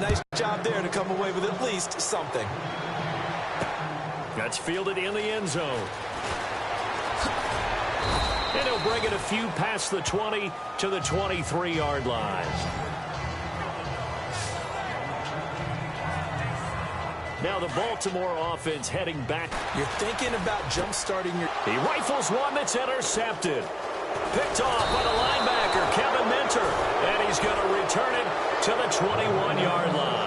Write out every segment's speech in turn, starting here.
Nice job there to come away with at least something. That's fielded in the end zone. And he'll bring it a few past the 20 to the 23-yard line. Now the Baltimore offense heading back. You're thinking about jump-starting your... He rifles one that's intercepted. Picked off by the linebacker, Kevin Minter. And he's going to return it to the 21-yard line.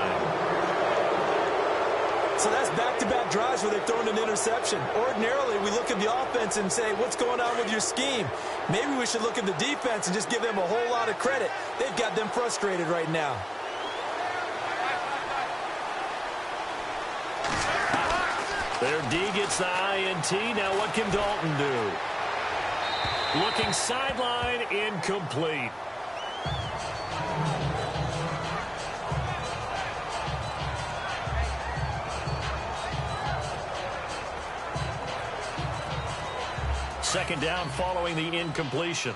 So that's back-to-back drives where they've thrown an interception. Ordinarily, we look at the offense and say, what's going on with your scheme? Maybe we should look at the defense and just give them a whole lot of credit. They've got them frustrated right now. Their D gets the INT. Now what can Dalton do? Looking sideline, incomplete. Second down following the incompletion.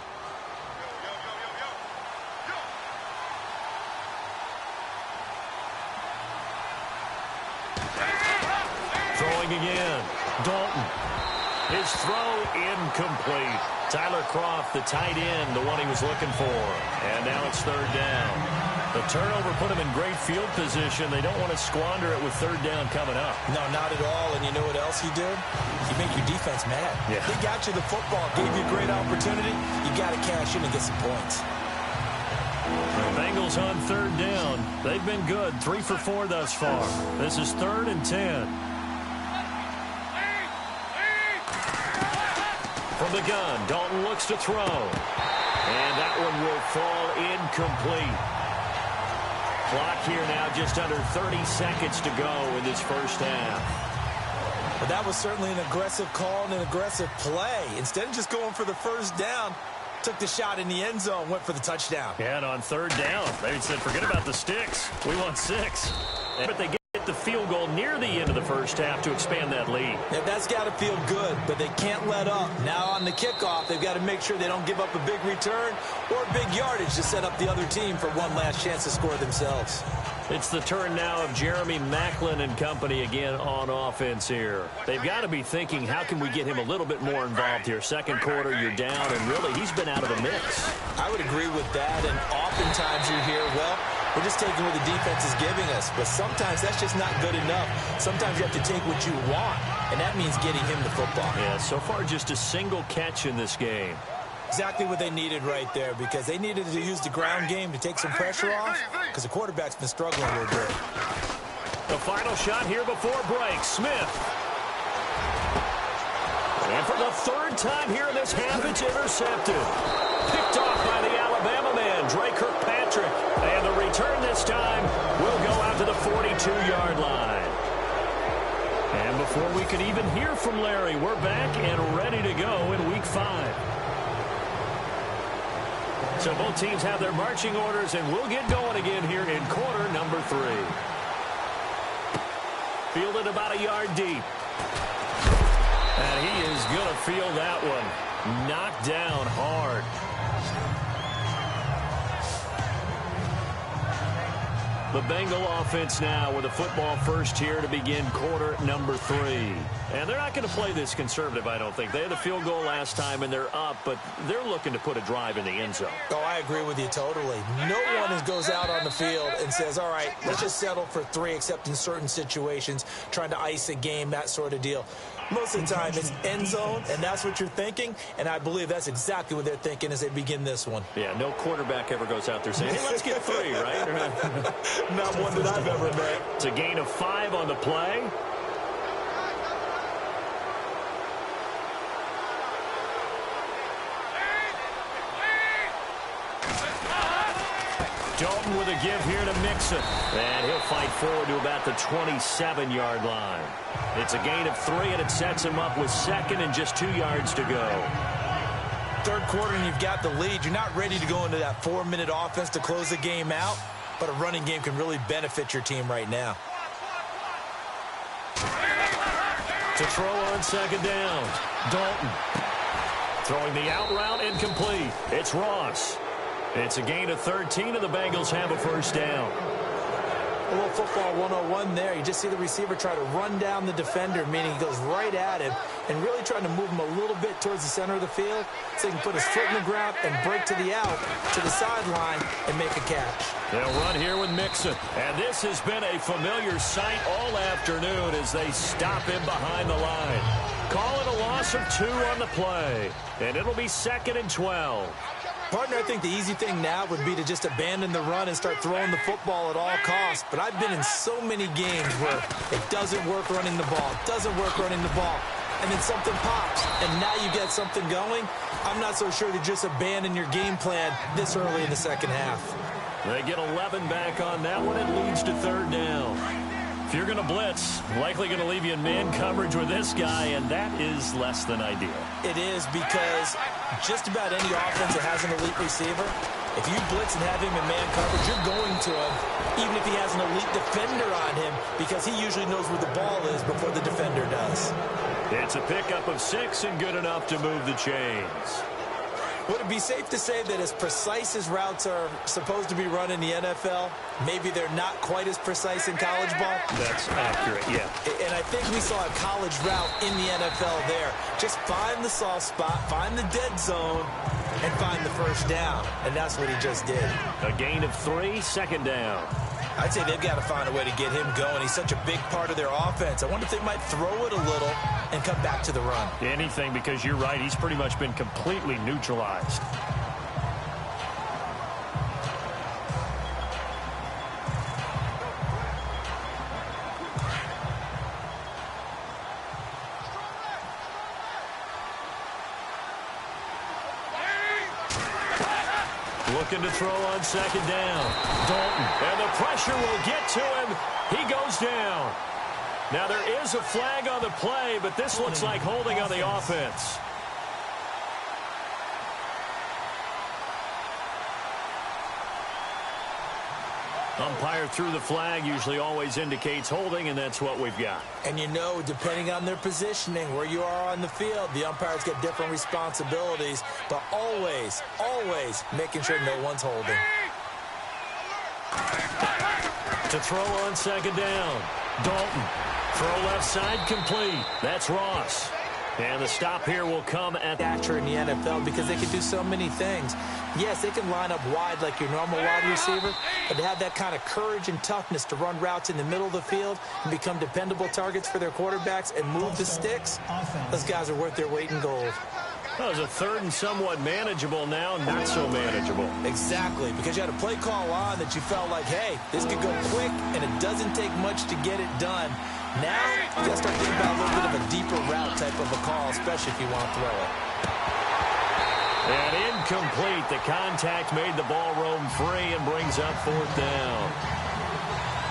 Throwing again. Dalton. His throw incomplete. Tyler Kroft, the tight end, the one he was looking for. And now it's third down. The turnover put him in great field position. They don't want to squander it with third down coming up. No, not at all. And you know what else he did? He made your defense mad. Yeah. They got you the football, gave you a great opportunity. You got to cash in and get some points. The Bengals on third down. They've been good, 3 for 4 thus far. This is 3rd and 10. From the gun, Dalton looks to throw. And that one will fall incomplete. Clock here now just under 30 seconds to go in this first half. But that was certainly an aggressive call and an aggressive play. Instead of just going for the first down, took the shot in the end zone, went for the touchdown. Yeah, and on third down, they said, forget about the sticks. We want 6. But they get the field goal near the end of the first half to expand that lead. Yeah, that's got to feel good, but they can't let up. Now on the kickoff, they've got to make sure they don't give up a big return or big yardage to set up the other team for one last chance to score themselves. It's the turn now of Jeremy Maclin and company again on offense here. They've got to be thinking, how can we get him a little bit more involved here? Second quarter, you're down, and really, he's been out of the mix. I would agree with that, and oftentimes you hear, well, we're just taking what the defense is giving us. But sometimes that's just not good enough. Sometimes you have to take what you want, and that means getting him the football. Yeah, so far just a single catch in this game. Exactly what they needed right there, because they needed to use the ground game to take some pressure off, because the quarterback's been struggling a little bit. The final shot here before break. Smith. And for the third time here in this half, it's intercepted. Picked off by the Alabama man, Dre Kirkpatrick. And the return this time will go out to the 42-yard line. And before we could even hear from Larry, we're back and ready to go in Week 5. So both teams have their marching orders, and we'll get going again here in quarter number 3. Fielded about a yard deep. And he is going to field that one. Knocked down hard. The Bengal offense now with a football first here to begin quarter number 3. And they're not going to play this conservative, I don't think. They had a field goal last time, and they're up, but they're looking to put a drive in the end zone. Oh, I agree with you totally. No one goes out on the field and says, all right, let's just settle for 3, except in certain situations, trying to ice a game, that sort of deal. Most of the time, it's end zone, and that's what you're thinking, and I believe that's exactly what they're thinking as they begin this one. Yeah, no quarterback ever goes out there saying, hey, let's get 3, right? Not one that I've ever met. It's a gain of 5 on the play. Dalton with a give here to Mixon. And he'll fight forward to about the 27-yard line. It's a gain of 3, and it sets him up with 2nd and just 2 yards to go. Third quarter, and you've got the lead. You're not ready to go into that 4-minute offense to close the game out, but a running game can really benefit your team right now. To throw on second down, Dalton. Throwing the out route incomplete. It's Ross. It's a gain of 13, and the Bengals have a first down. A little football 101 there. You just see the receiver try to run down the defender, meaning he goes right at him and really trying to move him a little bit towards the center of the field so he can put his foot in the ground and break to the out, to the sideline, and make a catch. They'll run here with Mixon. And this has been a familiar sight all afternoon as they stop him behind the line. Call it a loss of 2 on the play. And it'll be 2nd and 12. Partner, I think the easy thing now would be to just abandon the run and start throwing the football at all costs. But I've been in so many games where it doesn't work running the ball, and then something pops, and now you get something going. I'm not so sure to just abandon your game plan this early in the second half. They get 11 back on that one. It leads to 3rd down. If you're going to blitz, likely going to leave you in man coverage with this guy, and that is less than ideal. It is, because just about any offense that has an elite receiver, if you blitz and have him in man coverage, you're going to him, even if he has an elite defender on him, because he usually knows where the ball is before the defender does. It's a pickup of 6 and good enough to move the chains. Would it be safe to say that as precise as routes are supposed to be run in the NFL, maybe they're not quite as precise in college ball? That's accurate, yeah. And I think we saw a college route in the NFL there. Just find the soft spot, find the dead zone, and find the first down. And that's what he just did. A gain of 3, 2nd down. I'd say they've got to find a way to get him going. He's such a big part of their offense. I wonder if they might throw it a little and come back to the run. Anything, because you're right. He's pretty much been completely neutralized. Looking to throw on 2nd down. Dalton. And the pressure will get to him. He goes down. Now there is a flag on the play, but this looks like holding on the offense. Umpire threw the flag, usually always indicates holding, and that's what we've got. And you know, depending on their positioning, where you are on the field, the umpires get different responsibilities, but always, always making sure no one's holding. To throw on 2nd down. Dalton. Throw left side complete. That's Ross. And the stop here will come at Actor in the NFL, because they can do so many things. Yes, they can line up wide like your normal wide receiver, but to have that kind of courage and toughness to run routes in the middle of the field and become dependable targets for their quarterbacks and move the sticks, those guys are worth their weight in gold. That was a 3rd and somewhat manageable, now not so manageable. Exactly, because you had a play call on that you felt like, hey, this could go quick, and it doesn't take much to get it done. Now, you got to start thinking about a little bit of a deeper route type of a call, especially if you want to throw it. And incomplete. The contact made the ball roam free and brings up 4th down.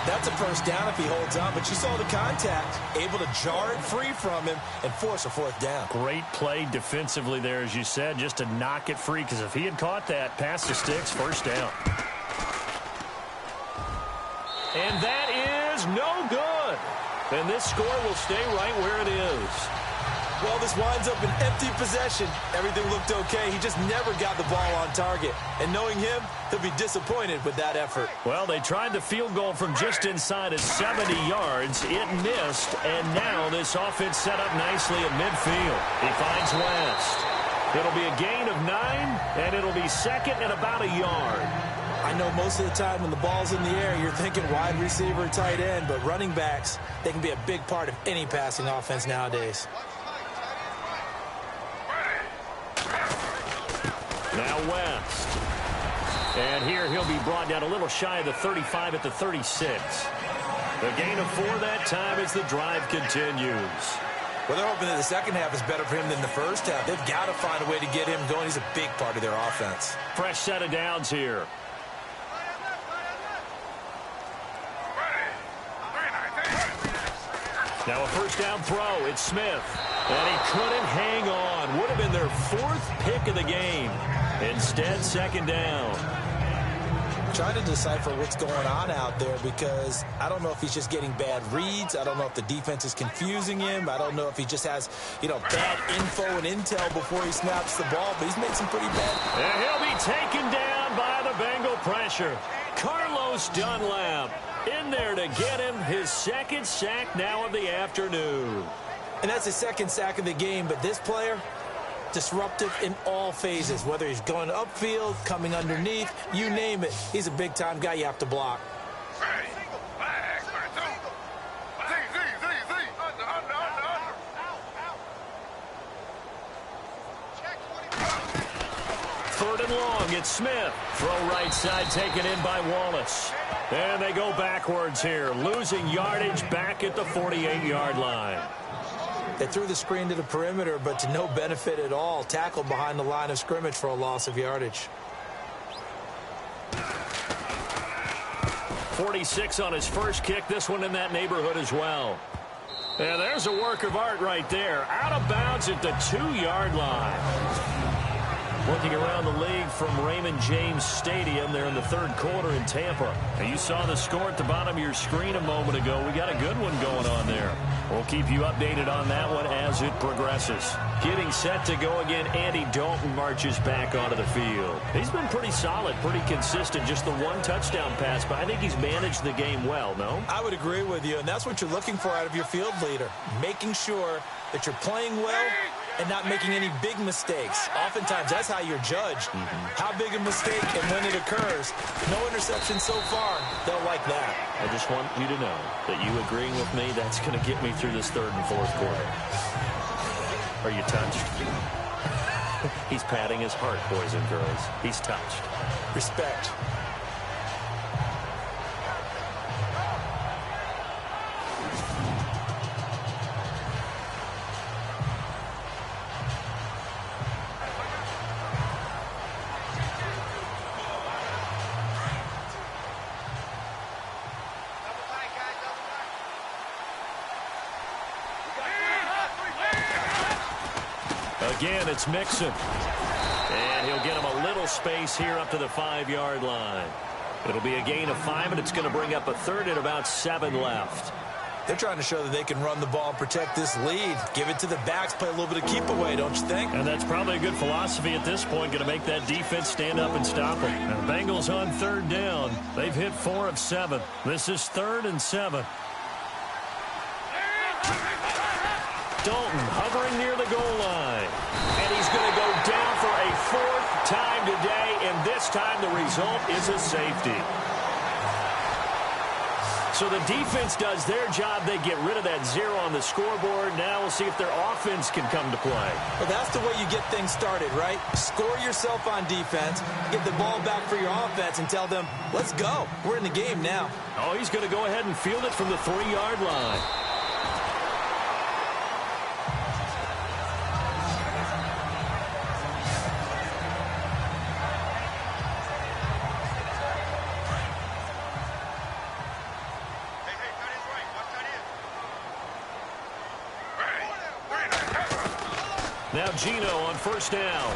That's a first down if he holds on, but you saw the contact, able to jar it free from him and force a 4th down. Great play defensively there, as you said, just to knock it free, because if he had caught that, past the sticks, 1st down. And that is no good. And this score will stay right where it is. Well, this winds up an empty possession. Everything looked okay. He just never got the ball on target. And knowing him, he'll be disappointed with that effort. Well, they tried the field goal from just inside of 70 yards. It missed, and now this offense set up nicely at midfield. He finds West. It'll be a gain of 9, and it'll be 2nd and about a yard. I know most of the time when the ball's in the air, you're thinking wide receiver, tight end, but running backs, they can be a big part of any passing offense nowadays. Now West. And here he'll be brought down a little shy of the 35 at the 36. The gain of 4 that time as the drive continues. Well, they're hoping that the second half is better for him than the first half. They've got to find a way to get him going. He's a big part of their offense. Fresh set of downs here. Now a first down throw. It's Smith. And he couldn't hang on. Would have been their 4th pick of the game. Instead, 2nd down. Trying to decipher what's going on out there, because I don't know if he's just getting bad reads. I don't know if the defense is confusing him. I don't know if he just has, bad info and intel before he snaps the ball, but he's made some pretty bad. And he'll be taken down by the Bengal pressure. Carlos Dunlap in there to get him his second sack now of the afternoon. And that's his second sack of the game, but this player, disruptive in all phases, whether he's going upfield, coming underneath, you name it. He's a big-time guy you have to block. Third and long, it's Smith. Throw right side taken in by Wallace. And they go backwards here, losing yardage back at the 48-yard line. They threw the screen to the perimeter, but to no benefit at all. Tackled behind the line of scrimmage for a loss of yardage. 46 on his first kick, this one in that neighborhood as well. And there's a work of art right there. Out of bounds at the 2-yard line. Looking around the league from Raymond James Stadium there in the third quarter in Tampa. And you saw the score at the bottom of your screen a moment ago. We got a good one going on there. We'll keep you updated on that one as it progresses. Getting set to go again, Andy Dalton marches back onto the field. He's been pretty solid, pretty consistent. Just the one touchdown pass, but I think he's managed the game well, no? I would agree with you, and that's what you're looking for out of your field leader. Making sure that you're playing well and not making any big mistakes. Oftentimes, that's how you're judged. How big a mistake and when it occurs. No interception so far. They'll like that. I just want you to know that you agreeing with me, that's going to get me through this third and fourth quarter. Are you touched? He's patting his heart, boys and girls. He's touched. Respect. Again, it's Mixon. And he'll get him a little space here up to the 5-yard line. It'll be a gain of 5, and it's going to bring up a third and about 7 left. They're trying to show that they can run the ball and protect this lead. Give it to the backs, play a little bit of keep away, don't you think? And that's probably a good philosophy at this point, going to make that defense stand up and stop them. And the Bengals on third down. They've hit 4 of 7. This is 3rd and 7. Dalton hovering near the goal line. And he's going to go down for a 4th time today, and this time the result is a safety. So the defense does their job. They get rid of that 0 on the scoreboard. Now we'll see if their offense can come to play. Well, that's the way you get things started, right? Score yourself on defense, get the ball back for your offense, and tell them, let's go. We're in the game now. Oh, he's going to go ahead and field it from the 3-yard line. Now Gino on first down.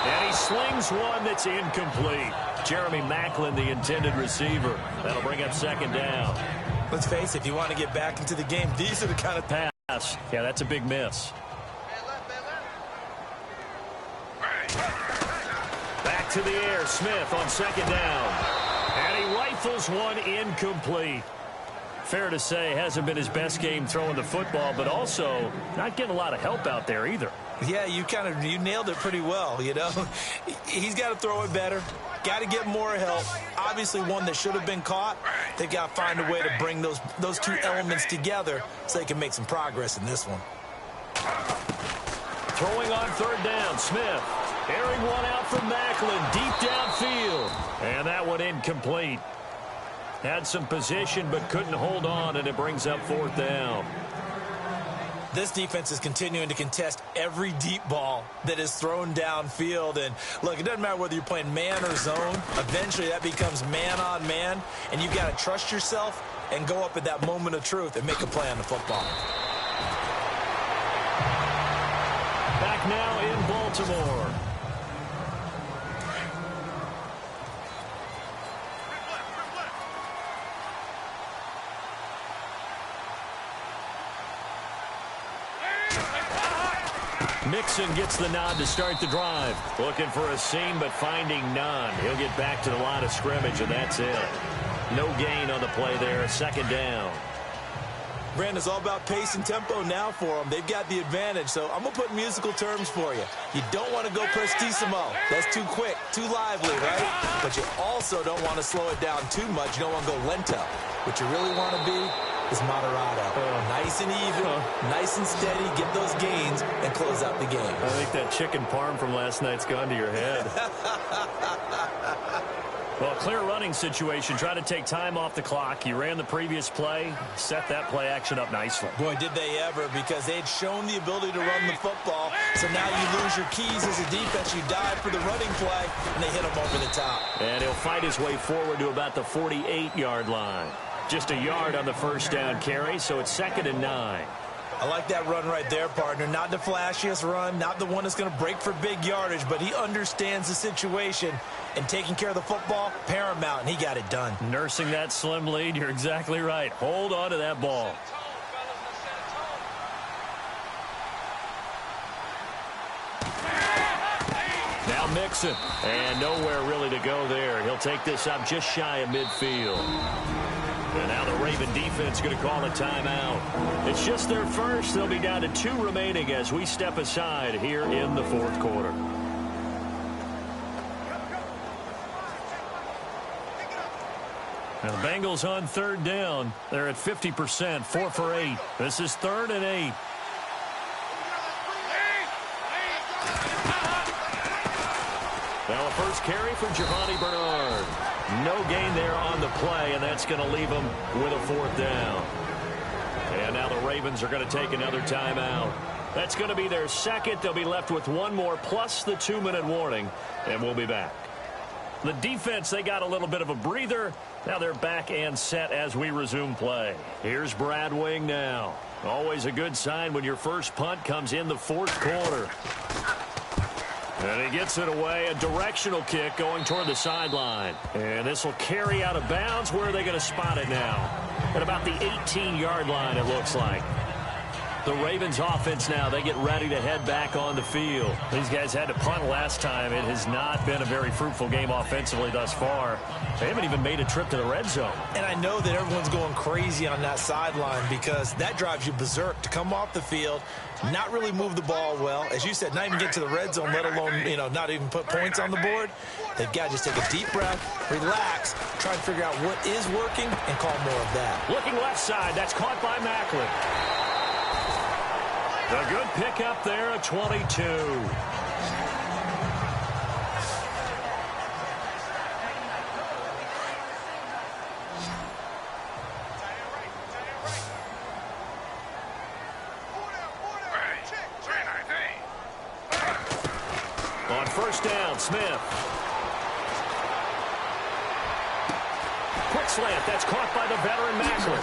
And he slings one that's incomplete. Jeremy Maclin, the intended receiver. That'll bring up 2nd down. Let's face it, if you want to get back into the game, these are the kind of pass. Yeah, that's a big miss. Back to the air. Smith on 2nd down. And he rifles one incomplete. Fair to say, hasn't been his best game throwing the football, but also not getting a lot of help out there either. Yeah, you nailed it pretty well, you know. He's got to throw it better. Got to get more help. Obviously one that should have been caught. They've got to find a way to bring those two elements together so they can make some progress in this one. Throwing on 3rd down, Smith. Airing one out for Maclin, deep downfield. And that one incomplete. Had some position but couldn't hold on, and it brings up 4th down. This defense is continuing to contest every deep ball that is thrown downfield. And look, it doesn't matter whether you're playing man or zone. Eventually that becomes man on man, and you've got to trust yourself and go up at that moment of truth and make a play on the football. Back now in Baltimore. Mixon gets the nod to start the drive. Looking for a seam, but finding none. He'll get back to the line of scrimmage, and that's it. No gain on the play there. Second down. Brandon, it's all about pace and tempo now for them. They've got the advantage, so I'm going to put musical terms for you. You don't want to go prestissimo. That's too quick, too lively, right? But you also don't want to slow it down too much. You don't want to go lento. What you really want to be is moderado. Nice and even, nice and steady, get those gains, and close out the game. I think that chicken parm from last night's gone to your head. Well, clear running situation. Try to take time off the clock. He ran the previous play, set that play action up nicely. Boy, did they ever, because they had shown the ability to run the football. So now you lose your keys as a defense. You dive for the running play, and they hit him over the top. And he'll fight his way forward to about the 48-yard line. Just a yard on the first down carry, so it's 2nd and 9. I like that run right there, partner. Not the flashiest run, not the one that's going to break for big yardage, but he understands the situation, and taking care of the football, paramount, and he got it done. Nursing that slim lead, you're exactly right. Hold on to that ball. Now Mixon, and nowhere really to go there. He'll take this up just shy of midfield. And now the Raven defense going to call a timeout. It's just their first. They'll be down to 2 remaining as we step aside here in the 4th quarter. Now the Bengals on 3rd down. They're at 50%, 4 for 8. This is 3rd and 8. Now a first carry for Giovanni Bernard. No gain there on the play, and that's going to leave them with a 4th down. And now the Ravens are going to take another timeout. That's going to be their second. They'll be left with one more plus the 2-minute warning, and we'll be back. The defense, they got a little bit of a breather. Now they're back and set as we resume play. Here's Brad Wing now. Always a good sign when your first punt comes in the 4th quarter. And he gets it away, a directional kick going toward the sideline. And this will carry out of bounds. Where are they going to spot it now? At about the 18-yard line, it looks like. The Ravens offense now, they get ready to head back on the field. These guys had to punt last time. It has not been a very fruitful game offensively thus far. They haven't even made a trip to the red zone. And I know that everyone's going crazy on that sideline because that drives you berserk to come off the field, not really move the ball well. As you said, not even get to the red zone, let alone, not even put points on the board. They've got to just take a deep breath, relax, try to figure out what is working, and call more of that. Looking left side, that's caught by Macklin. A good pickup there at 22. On first down, Smith. Quick slant, that's caught by the veteran Macklin.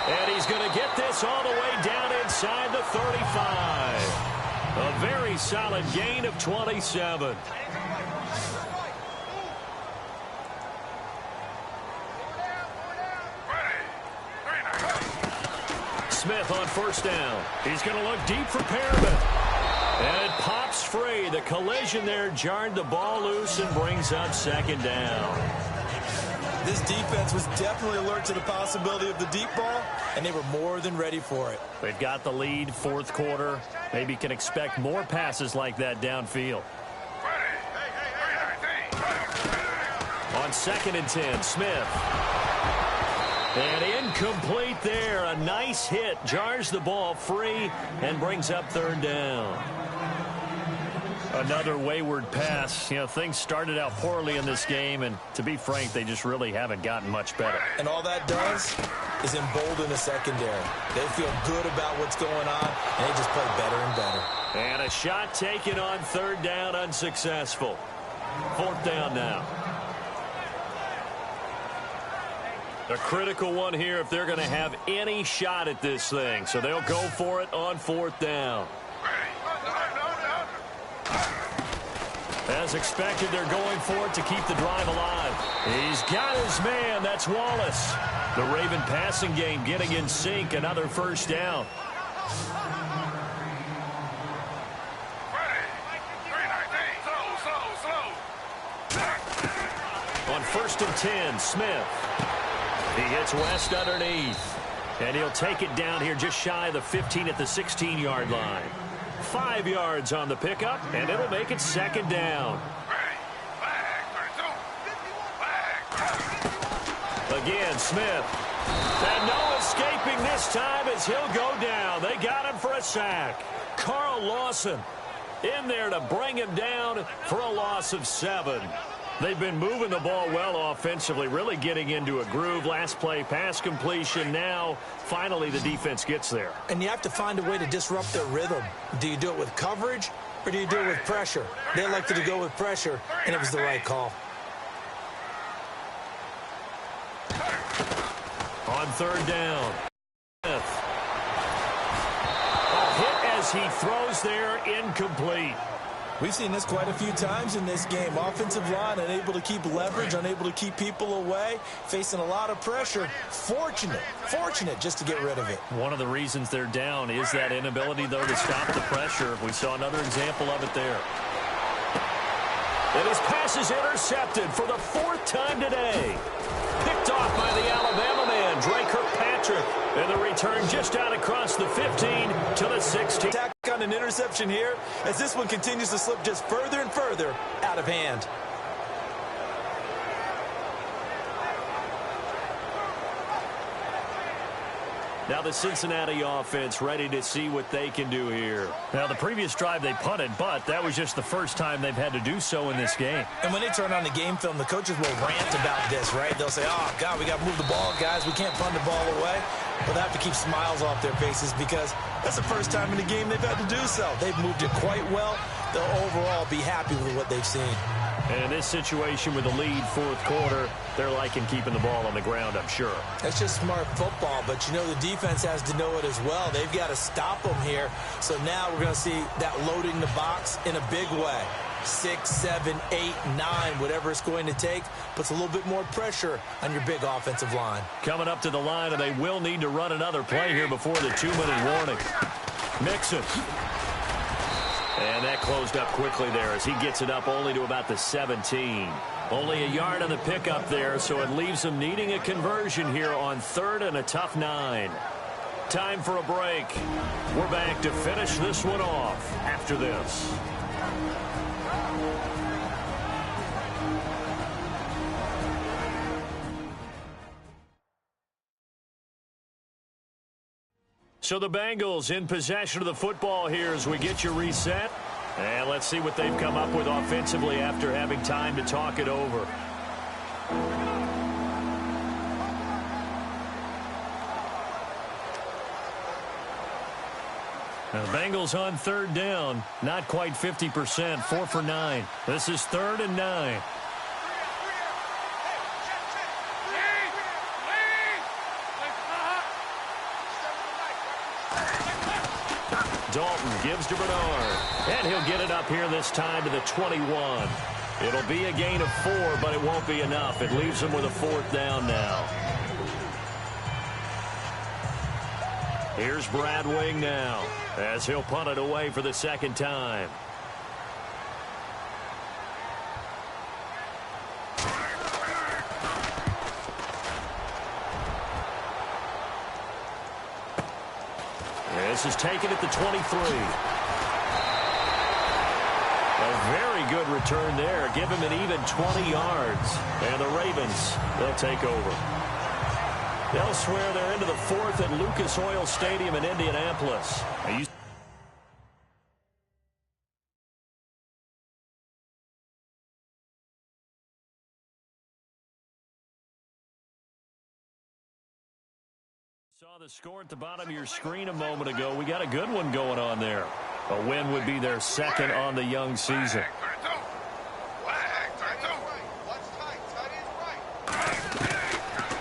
And he's going to get this all the way down inside the 35. A very solid gain of 27. Smith on first down. He's going to look deep for Perriman. And it pops free. The collision there jarred the ball loose and brings up 2nd down. This defense was definitely alert to the possibility of the deep ball, and they were more than ready for it. They've got the lead, 4th quarter. Maybe can expect more passes like that downfield. On 2nd and 10, Smith. And incomplete there. A nice hit. Jars the ball free and brings up 3rd down. Another wayward pass. Things started out poorly in this game, and to be frank, they just really haven't gotten much better. And all that does is embolden the secondary. They feel good about what's going on, and they just play better and better. And a shot taken on 3rd down, unsuccessful. 4th down now. A critical one here if they're going to have any shot at this thing. So they'll go for it on 4th down. As expected, they're going for it to keep the drive alive. He's got his man. That's Wallace. The Raven passing game getting in sync. Another first down. 1st and 10. Smith. He hits West underneath. And he'll take it down here just shy of the 15 at the 16-yard line. 5 yards on the pickup, and it'll make it 2nd down. Again, Smith. And no escaping this time as he'll go down. They got him for a sack. Carl Lawson in there to bring him down for a loss of 7. They've been moving the ball well offensively, really getting into a groove. Last play, pass completion. Now, finally, the defense gets there. And you have to find a way to disrupt their rhythm. Do you do it with coverage, or do you do it with pressure? They elected to go with pressure, and it was the right call. On 3rd down. Smith. A hit as he throws there, incomplete. We've seen this quite a few times in this game. Offensive line unable to keep leverage, unable to keep people away, facing a lot of pressure. Fortunate just to get rid of it. One of the reasons they're down is that inability, though, to stop the pressure. We saw another example of it there. And his pass is intercepted for the 4th time today. Picked off by the Alabama man, Drake Kirkpatrick. And the return just out across the 15 to the 16. Attack on an interception here as this one continues to slip just further and further out of hand. Now the Cincinnati offense ready to see what they can do here. Now the previous drive they punted, but that was just the first time they've had to do so in this game. And when they turn on the game film, the coaches will rant about this, right? They'll say, oh, God, we got to move the ball, guys. We can't punt the ball away. Well, they have to keep smiles off their faces because that's the first time in the game they've had to do so. They've moved it quite well. They'll overall be happy with what they've seen. And in this situation with the lead 4th quarter, they're liking keeping the ball on the ground, I'm sure. That's just smart football, but you know the defense has to know it as well. They've got to stop them here. So now we're going to see that loading the box in a big way. 6, 7, 8, 9, whatever it's going to take, puts a little bit more pressure on your big offensive line. Coming up to the line, and they will need to run another play here before the 2-minute warning. Mixon. And that closed up quickly there as he gets it up only to about the 17. Only a yard on the pickup there, so it leaves them needing a conversion here on 3rd and a tough 9. Time for a break. We're back to finish this one off after this. So the Bengals in possession of the football here as we get you reset. And let's see what they've come up with offensively after having time to talk it over. Now the Bengals on 3rd down, not quite 50%, 4 for 9. This is 3rd and 9. Dalton gives to Bernard, and he'll get it up here this time to the 21. It'll be a gain of 4, but it won't be enough. It leaves them with a 4th down now. Here's Brad Wing now, as he'll punt it away for the 2nd time. This is taken at the 23. A very good return there. Give him an even 20 yards. And the Ravens, they'll take over. Elsewhere, they're into the 4th at Lucas Oil Stadium in Indianapolis. Saw the score at the bottom of your screen a moment ago. We got a good one going on there. A win would be their 2nd on the young season.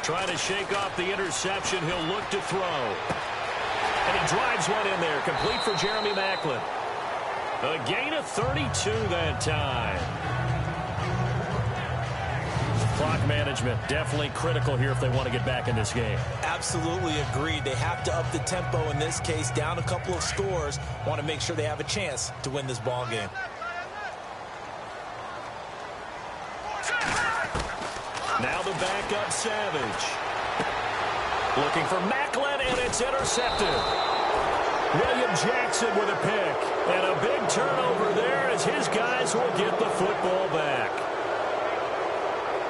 Trying to shake off the interception. He'll look to throw. And he drives one in there. Complete for Jeremy Maclin. A gain of 32 that time. Clock management definitely critical here if they want to get back in this game. Absolutely agreed. They have to up the tempo in this case, down a couple of scores. Want to make sure they have a chance to win this ball game. Now the backup Savage. Looking for Macklin, and it's intercepted. William Jackson with a pick. And a big turnover there as his guys will get the football back.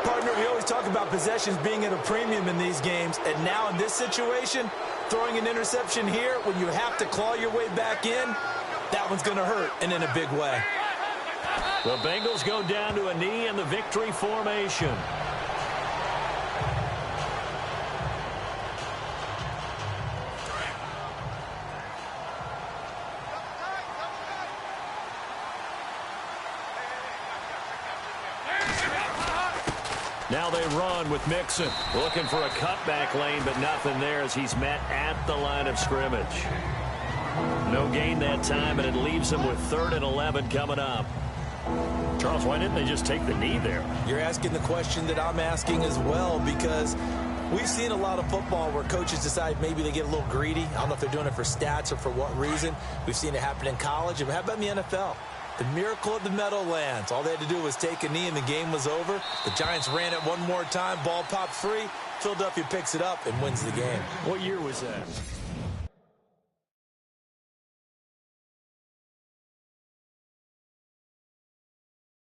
Partner, we always talk about possessions being at a premium in these games. And now in this situation, throwing an interception here when you have to claw your way back in, that one's going to hurt, and in a big way. The Bengals go down to a knee in the victory formation. Now they run with Mixon. Looking for a cutback lane, but nothing there as he's met at the line of scrimmage. No gain that time, and it leaves him with 3rd and 11 coming up. Charles, why didn't they just take the knee there? You're asking the question that I'm asking as well, because we've seen a lot of football where coaches decide maybe they get a little greedy. I don't know if they're doing it for stats or for what reason. We've seen it happen in college. And how about in the NFL? The miracle of the Meadowlands. All they had to do was take a knee and the game was over. The Giants ran it one more time. Ball popped free. Philadelphia picks it up and wins the game. What year was that?